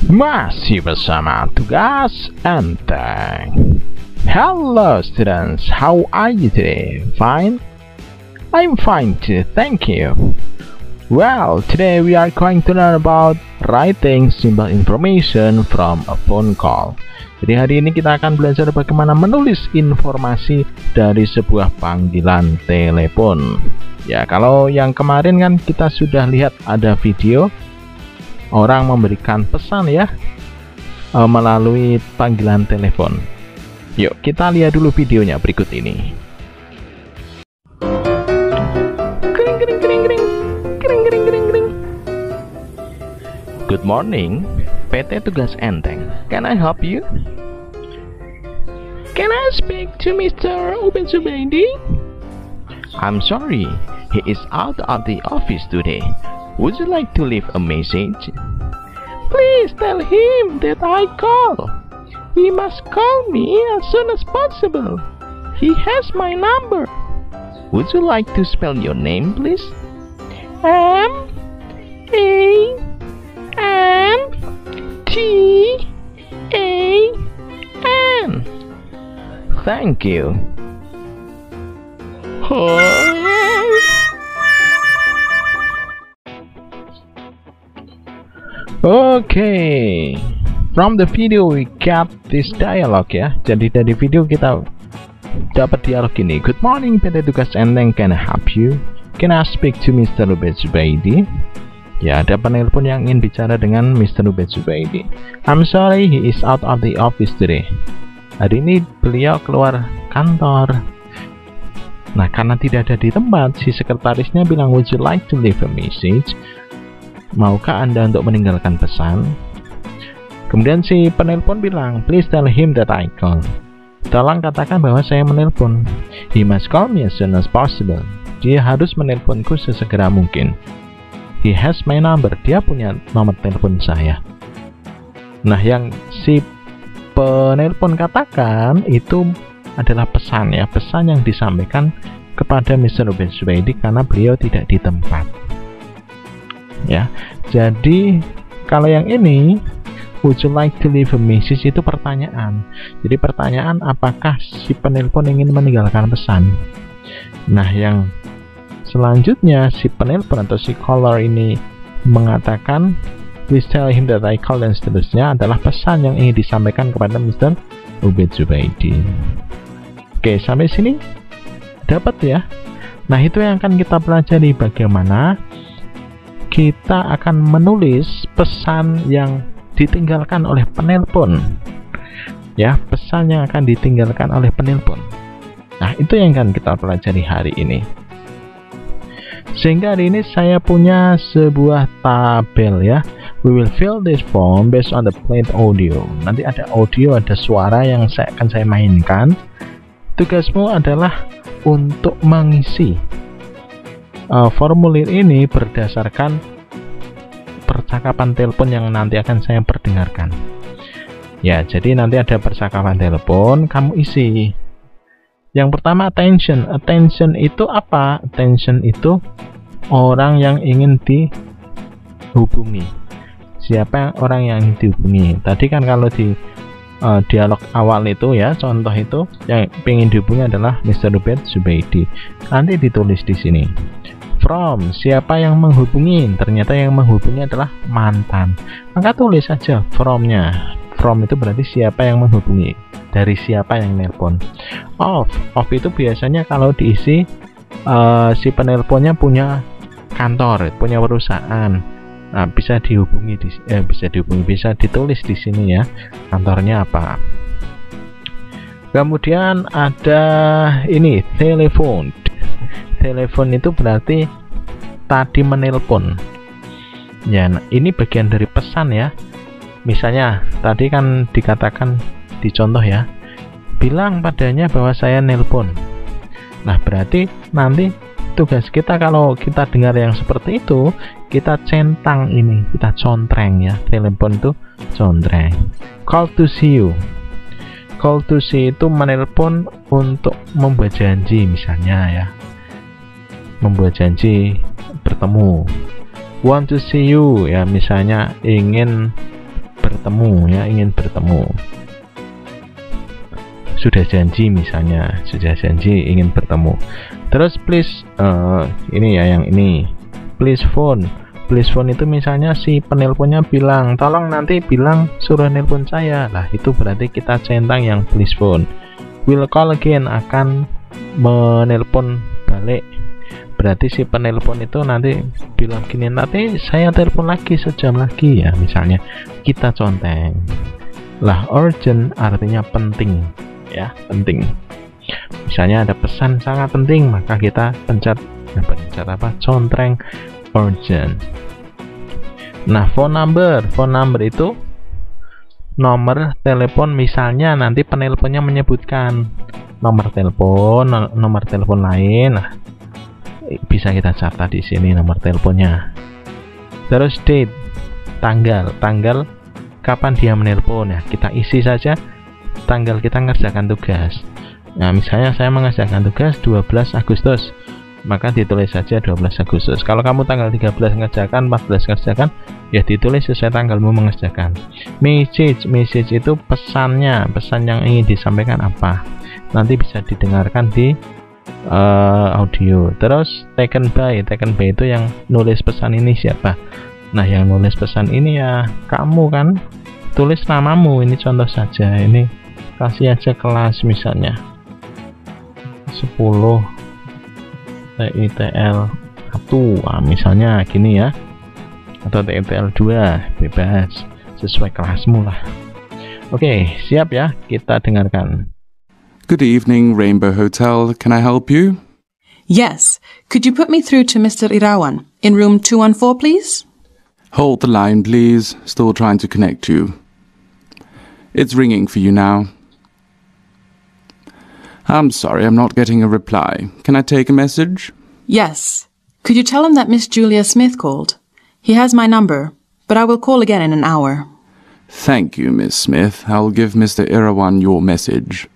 Masih bersama tugas enteng. Hello students, how are you today? Fine? I'm fine too, thank you. Well, today we are going to learn about writing simple information from a phone call. Jadi hari ini kita akan belajar bagaimana menulis informasi dari sebuah panggilan telepon. Ya, kalau yang kemarin kan kita sudah lihat ada video orang memberikan pesan ya melalui panggilan telepon. Yuk kita lihat dulu videonya berikut ini. Good morning, PT Tugas Enteng. Can I help you? Can I speak to Mr. Ubed Zubaidi? I'm sorry, he is out of the office today. Would you like to leave a message? Please tell him that I call. He must call me as soon as possible. He has my number. Would you like to spell your name, please? M-A-N-T-A-N. Thank you. Okay, from the video we get this dialogue ya. Jadi dari video kita dapat dialog ini. Good morning, PT Tugas Enteng. Can I help you? Can I speak to Mr. Ubed Zubaidi? Ya, ada penelpon yang ingin bicara dengan Mr. Ubed Zubaidi. I'm sorry, he is out of the office today. Hari ini beliau keluar kantor. Nah, karena tidak ada di tempat, si sekretarisnya bilang, would you like to leave a message? Maukah Anda untuk meninggalkan pesan? Kemudian si penelpon bilang, please tell him that I call. Tolong katakan bahwa saya menelpon. He must call me as soon as possible. Dia harus menelponku sesegera mungkin. He has my number. Dia punya nomor telepon saya. Nah, yang si penelpon katakan itu adalah pesan ya, pesan yang disampaikan kepada Mr. Ubed Zubaidi karena beliau tidak di tempat. Ya, jadi kalau yang ini would you like to leave a message itu pertanyaan. Jadi pertanyaan apakah si penelpon ingin meninggalkan pesan. Nah, yang selanjutnya si penelpon atau si caller ini mengatakan please tell him that I call dan seterusnya adalah pesan yang ingin disampaikan kepada Mr. Ubed Zubaidi. Oke, sampai sini dapat ya. Nah, itu yang akan kita pelajari, bagaimana kita akan menulis pesan yang ditinggalkan oleh penelpon. Ya, pesan yang akan ditinggalkan oleh penelpon. Nah, itu yang akan kita pelajari hari ini. Sehingga hari ini saya punya sebuah tabel ya. We will fill this form based on the played audio. Nanti ada audio, ada suara yang akan saya mainkan. Tugasmu adalah untuk mengisi formulir ini berdasarkan percakapan telepon yang nanti akan saya perdengarkan. Ya, jadi nanti ada percakapan telepon, kamu isi. Yang pertama attention. Attention itu apa? Attention itu orang yang ingin dihubungi. Siapa orang yang ingin dihubungi? Tadi kan kalau di dialog awal itu ya, contoh itu yang ingin dihubungi adalah Mr. Ubed Zubaidi. Nanti ditulis di sini. From, siapa yang menghubungi? Ternyata yang menghubungi adalah mantan. Maka tulis saja from-nya. From itu berarti siapa yang menghubungi. Dari siapa yang nelpon. Of itu biasanya kalau diisi si penelponnya punya kantor, punya perusahaan. Nah, bisa dihubungi bisa ditulis di sini ya, kantornya apa. Kemudian ada ini telepon. Telepon itu berarti tadi menelpon. Ya, nah, ini bagian dari pesan ya. Misalnya tadi kan dikatakan di contoh ya, bilang padanya bahwa saya nelpon. Nah, berarti nanti tugas kita kalau kita dengar yang seperti itu, kita centang ini, kita contreng ya. Telepon itu contreng. Call to see you. Call to see itu menelpon untuk membuat janji misalnya ya. Membuat janji bertemu. Want to see you ya, misalnya ingin bertemu ya, ingin bertemu. Sudah janji misalnya, sudah janji ingin bertemu. Terus please, ini ya yang ini, please phone. Please phone itu misalnya si penelponnya bilang, tolong nanti bilang suruh nelpon saya. Lah itu berarti kita centang yang please phone. Will call again, akan menelpon balik. Berarti si penelpon itu nanti bilang gini, nanti saya telepon lagi sejam lagi ya, misalnya kita conteng. Lah urgent artinya penting ya, penting. Misalnya ada pesan sangat penting, maka kita pencet apa? Contreng urgent. Nah, phone number itu nomor telepon, misalnya nanti penelponnya menyebutkan nomor telepon lain. Nah, bisa kita catat di sini nomor teleponnya. Terus date, tanggal kapan dia menelpon ya, kita isi saja tanggal kita mengerjakan tugas. Nah, misalnya saya mengerjakan tugas 12 Agustus, maka ditulis saja 12 Agustus. Kalau kamu tanggal 13 mengerjakan, 14 mengerjakan, ya ditulis sesuai tanggalmu mengerjakan. Message itu pesan yang ingin disampaikan apa, nanti bisa didengarkan di audio. Terus taken by itu yang nulis pesan ini siapa. Nah, yang nulis pesan ini ya kamu kan, tulis namamu. Ini contoh saja, ini kasih aja kelas misalnya 10 TITL 1, nah, misalnya gini ya, atau TITL 2, bebas sesuai kelasmu lah. Oke, siap ya, kita dengarkan. Good evening, Rainbow Hotel. Can I help you? Yes. Could you put me through to Mr. Irawan in room 214, please? Hold the line, please. Still trying to connect you. It's ringing for you now. I'm sorry, I'm not getting a reply. Can I take a message? Yes. Could you tell him that Miss Julia Smith called? He has my number, but I will call again in an hour. Thank you, Miss Smith. I'll give Mr. Irawan your message.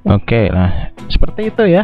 Oke, nah seperti itu ya.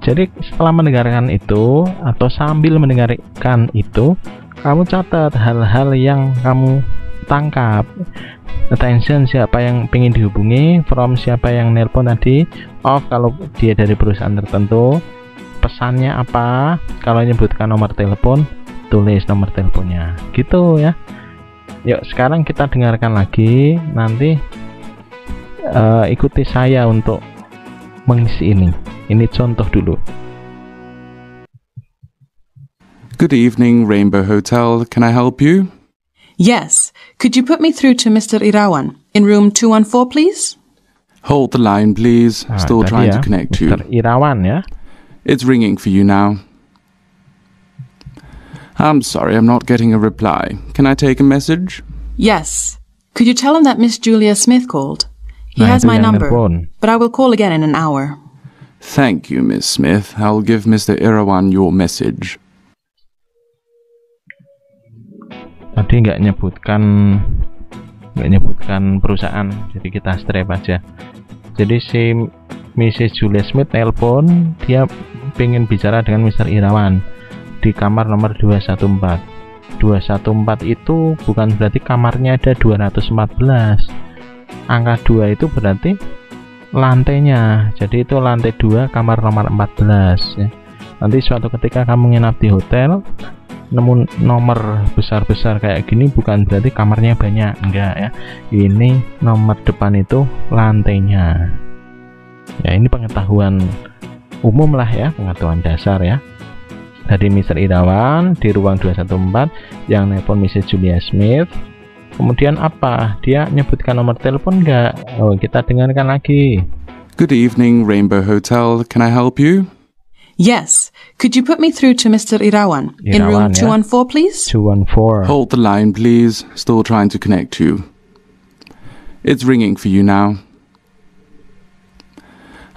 Jadi setelah mendengarkan itu atau sambil mendengarkan itu, kamu catat hal-hal yang kamu tangkap. Attention, siapa yang pengen dihubungi, from siapa yang nelpon tadi, off kalau dia dari perusahaan tertentu, pesannya apa, kalau menyebutkan nomor telepon, tulis nomor teleponnya, gitu ya. Yuk sekarang kita dengarkan lagi, nanti ikuti saya untuk mengisi ini. Ini contoh dulu. Good evening, Rainbow Hotel. Can I help you? Yes. Could you put me through to Mr. Irawan in room 214, please? Hold the line, please. Nah, Still trying to connect you. Mr. Irawan ya. It's ringing for you now. I'm sorry, I'm not getting a reply. Can I take a message? Yes. Could you tell him that Miss Julia Smith called? He Nah, has itu my yang number, nelpon. but I will call again in an hour. Thank you, Miss Smith. I'll give Mr. Irawan your message. Tadi nggak nyebutkan perusahaan, jadi kita strip aja. Jadi si Mrs. Julia Smith telepon, dia pengen bicara dengan Mr. Irawan di kamar nomor 214. 214 itu bukan berarti kamarnya ada 214. Angka 2 itu berarti lantainya, jadi itu lantai 2 kamar nomor 14 ya. Nanti suatu ketika kamu nginap di hotel nemu nomor besar-besar kayak gini, bukan berarti kamarnya banyak, enggak ya, ini nomor depan itu lantainya ya. Ini pengetahuan umum lah ya, pengetahuan dasar ya. Tadi Mr. Irawan di ruang 214 yang nelpon Mrs. Julia Smith. Kemudian apa? Dia nyebutkan nomor telepon enggak? Oh, kita dengarkan lagi. Good evening, Rainbow Hotel. Can I help you? Yes. Could you put me through to Mr. Irawan in room 214, please? 214. Hold the line, please. Still trying to connect you. It's ringing for you now.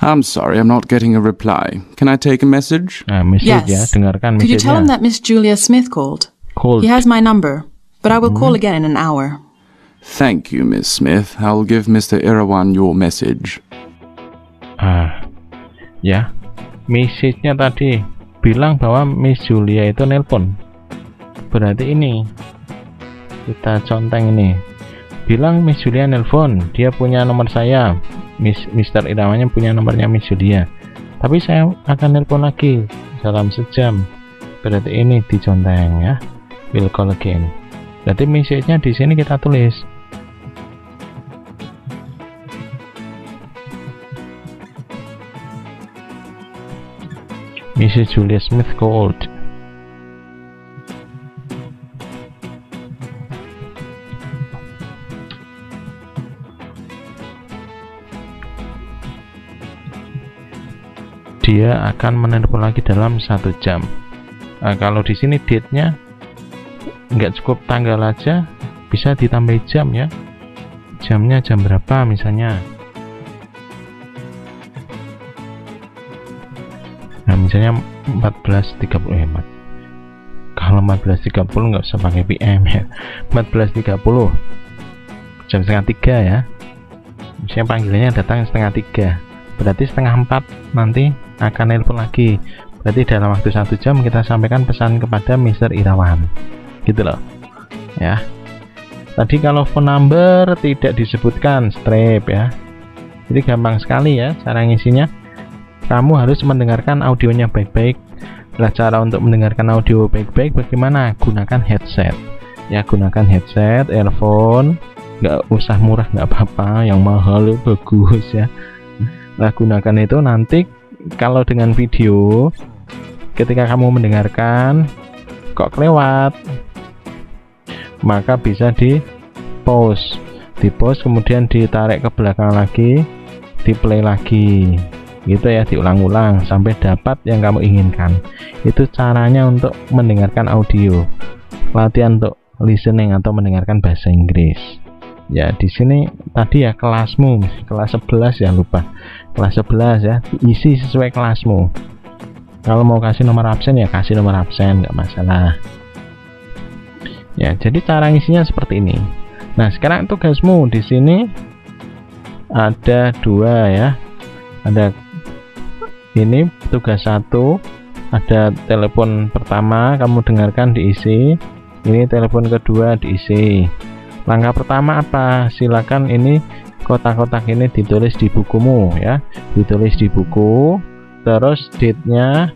I'm sorry, I'm not getting a reply. Can I take a message? Nah, message ya, Yes. dengarkan Could you tell him message-nya. that Miss Julia Smith called? Called. He has my number, but I will call again in an hour. Thank you, Miss Smith. I'll give Mr. Irawan your message. Ya, message-nya tadi bilang bahwa Miss Julia itu nelpon. berarti ini kita conteng ini. Bilang Miss Julia nelpon, dia punya nomor saya. Mr. Irawanya punya nomornya Miss Julia. Tapi saya akan nelpon lagi dalam sejam. Berarti ini diconteng ya. Will call again. Berarti message-nya di sini kita tulis. Mrs. Julia Smith called. Dia akan menelpon lagi dalam 1 jam. Nah, kalau di sini date-nya nggak cukup tanggal aja, bisa ditambah jam ya. Jamnya jam berapa misalnya? Nah, misalnya 14.30. Kalau 14.30 nggak usah pakai PM ya. 14.30 jam 2:30 ya. Misalnya panggilannya datang 2:30. Berarti 3:30 nanti akan nelpon lagi. Berarti dalam waktu 1 jam kita sampaikan pesan kepada Mr. Irawan, gitu loh ya. Tadi kalau phone number tidak disebutkan strip ya, jadi gampang sekali ya cara ngisinya. Kamu harus mendengarkan audionya baik-baik. Nah, cara untuk mendengarkan audio baik-baik bagaimana? Gunakan headset ya, gunakan headset, earphone. Nggak usah murah, nggak apa-apa, yang mahal bagus ya. Nah, gunakan itu. Nanti kalau dengan video, ketika kamu mendengarkan kok kelewat, maka bisa di pause, kemudian ditarik ke belakang lagi, di play lagi, gitu ya, diulang-ulang sampai dapat yang kamu inginkan. Itu caranya untuk mendengarkan audio, latihan untuk listening atau mendengarkan bahasa Inggris. Ya, di sini tadi ya kelasmu, kelas 11 ya, lupa. Kelas 11 ya, isi sesuai kelasmu. Kalau mau kasih nomor absen ya kasih nomor absen, nggak masalah. Ya, jadi cara ngisinya seperti ini. Nah, sekarang tugasmu di sini ada 2 ya. Ada ini tugas 1, ada telepon pertama kamu dengarkan diisi. Ini telepon kedua diisi. Langkah pertama apa? Silakan ini kotak-kotak ini ditulis di bukumu ya, ditulis di buku. Terus date-nya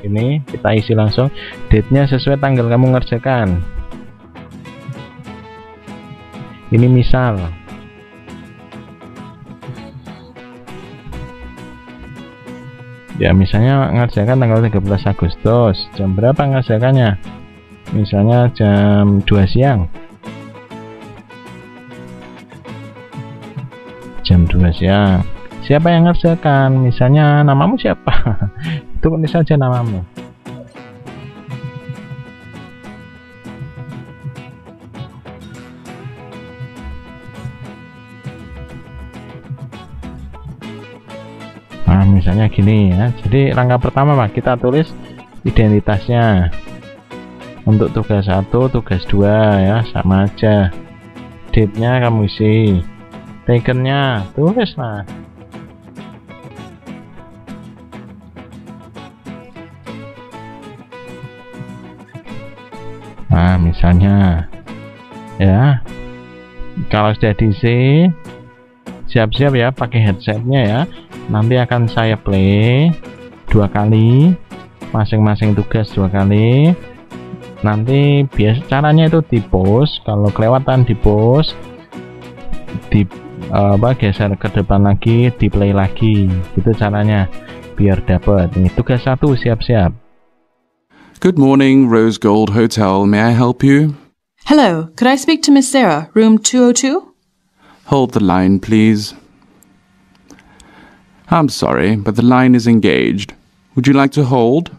ini kita isi langsung, date-nya sesuai tanggal kamu ngerjakan. Ini misal ya, misalnya ngerjakan tanggal 13 Agustus, jam berapa ngerjakannya? Misalnya jam 2 siang. Jam 2 siang. Siapa yang ngerjakan? Misalnya namamu siapa? Tulis saja namamu. Nah, misalnya gini ya. Jadi langkah pertama Pak, kita tulis identitasnya. Untuk tugas 1, tugas 2 ya, sama aja. Date-nya kamu isi. Taken-nya tulis lah. Nah, misalnya ya, kalau sudah diisi, siap-siap ya, pakai headsetnya ya. Nanti akan saya play 2 kali, masing-masing tugas 2 kali. Nanti biasa caranya itu di pause. Kalau kelewatan di pause, di geser ke depan lagi, di play lagi, itu caranya biar dapat. Ini tugas 1, siap-siap. Good morning, Rose Gold Hotel. May I help you? Hello, could I speak to Miss Sarah, room 202? Hold the line, please. I'm sorry, but the line is engaged. Would you like to hold?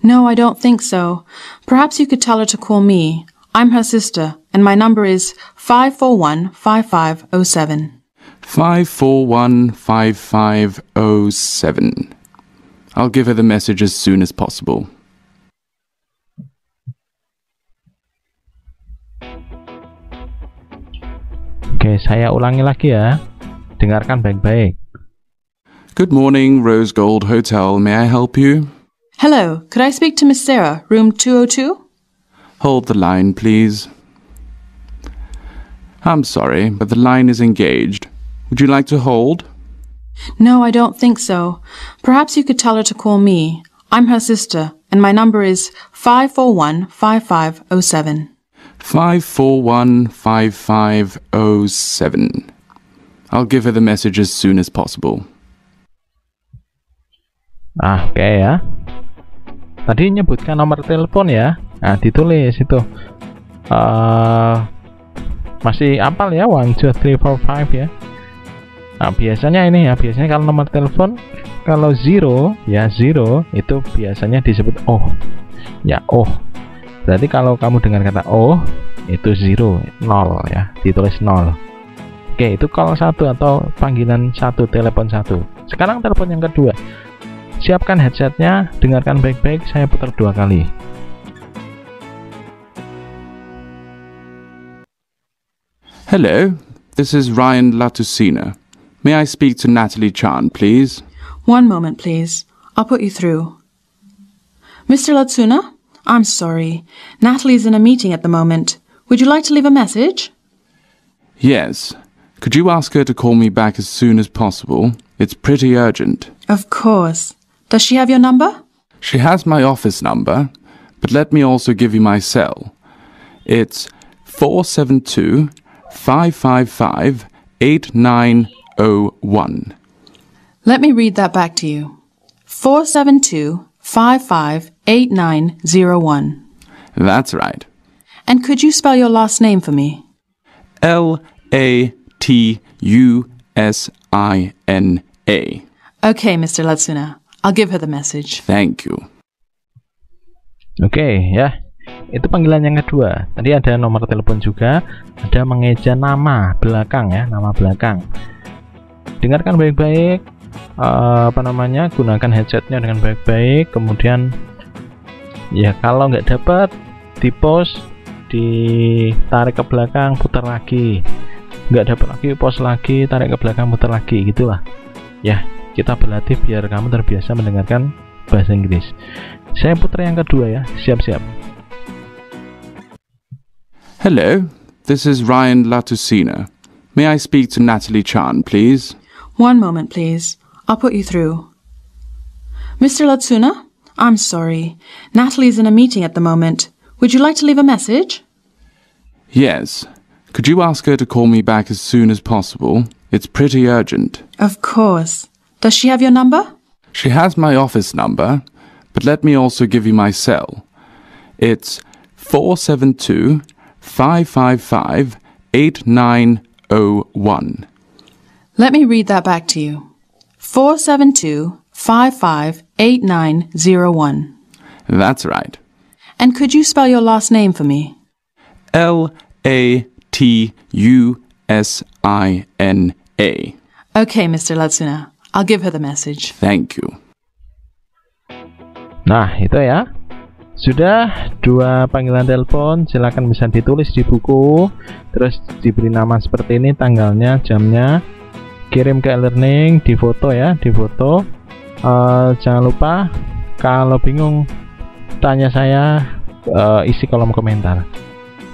No, I don't think so. Perhaps you could tell her to call me. I'm her sister, and my number is 541-5507. 541-5507. I'll give her the message as soon as possible. Oke, saya ulangi lagi ya. Dengarkan baik-baik. Good morning, Rose Gold Hotel. May I help you? Hello, could I speak to Miss Sarah, room 202? Hold the line, please. I'm sorry, but the line is engaged. Would you like to hold? No, I don't think so. Perhaps you could tell her to call me. I'm her sister, and my number is 541-5507. 541-5507. I'll give her the message as soon as possible. Oke ya. Tadi nyebutkan nomor telepon ya. Nah, ditulis itu. Masih hafal ya, 1, 2, 3, 4, 5 ya. Nah, biasanya ini ya, biasanya kalau nomor telepon, kalau 0 ya, 0 itu biasanya disebut oh. Ya, oh. Berarti kalau kamu dengar kata oh, itu 0, 0 ya, ditulis 0. Oke, itu call 1 atau panggilan 1, telepon 1. Sekarang telepon yang kedua. Siapkan headsetnya, dengarkan baik-baik, saya putar 2 kali. Hello, this is Ryan Latusina. May I speak to Natalie Chan, please? One moment, please. I'll put you through. Mr. Latsuna? I'm sorry. Natalie's in a meeting at the moment. Would you like to leave a message? Yes. Could you ask her to call me back as soon as possible? It's pretty urgent. Of course. Does she have your number? She has my office number, but let me also give you my cell. It's 472-555-8901. Let me read that back to you. 472-55-8901. That's right. And could you spell your last name for me? Latusina. Okay, Mr. Latsuna. I'll give her the message. Thank you. Oke ya. Itu panggilan yang kedua. Tadi ada nomor telepon juga, ada mengeja nama belakang ya, nama belakang. Dengarkan baik-baik, gunakan headsetnya dengan baik-baik. Kemudian ya kalau nggak dapat, di pause, ditarik ke belakang, putar lagi. Nggak dapat lagi, pause lagi, tarik ke belakang, putar lagi, gitulah. Ya, kita berlatih biar kamu terbiasa mendengarkan bahasa Inggris. Saya putar yang kedua ya, siap-siap. Hello, this is Ryan Latusina. May I speak to Natalie Chan, please? One moment, please. I'll put you through. Mr. Latsuna? I'm sorry. Natalie's in a meeting at the moment. Would you like to leave a message? Yes. Could you ask her to call me back as soon as possible? It's pretty urgent. Of course. Does she have your number? She has my office number, but let me also give you my cell. It's 472-555-8901. Let me read that back to you. 472-55-8901. That's right. And could you spell your last name for me? Latusina. Okay, Mr. Latsuna. I'll give her the message. Thank you. Nah, itu ya. Sudah 2 panggilan telepon, silakan bisa ditulis di buku, terus diberi nama seperti ini, tanggalnya, jamnya, kirim ke e-learning, difoto ya, difoto. Jangan lupa kalau bingung tanya saya, isi kolom komentar.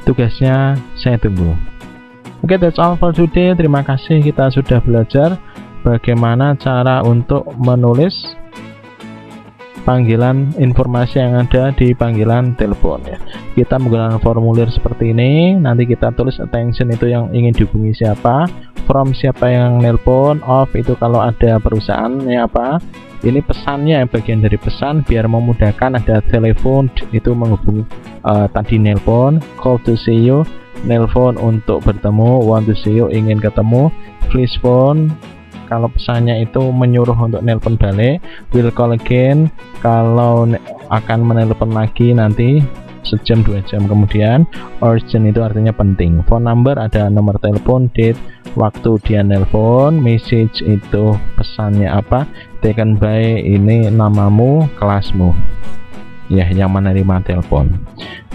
Tugasnya saya tunggu. Oke, that's all for today. Terima kasih, kita sudah belajar bagaimana cara untuk menulis panggilan informasi yang ada di panggilan telepon ya. Kita menggunakan formulir seperti ini, nanti kita tulis attention itu yang ingin dihubungi siapa, from siapa yang nelpon, off itu kalau ada perusahaannya apa. Ini pesannya, bagian dari pesan biar memudahkan, ada telepon itu menghubungi tadi nelpon, call to see you, nelpon untuk bertemu, want to see you ingin ketemu, please phone kalau pesannya itu menyuruh untuk nelpon balik, will call again kalau akan menelpon lagi nanti sejam 2 jam kemudian, urgent itu artinya penting, phone number ada nomor telepon, date waktu dia nelpon, message itu pesannya apa, taken by ini namamu, kelasmu ya yang menerima telepon.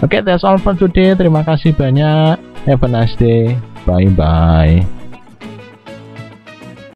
Oke, that's all for today. Terima kasih banyak, have a nice day, bye bye.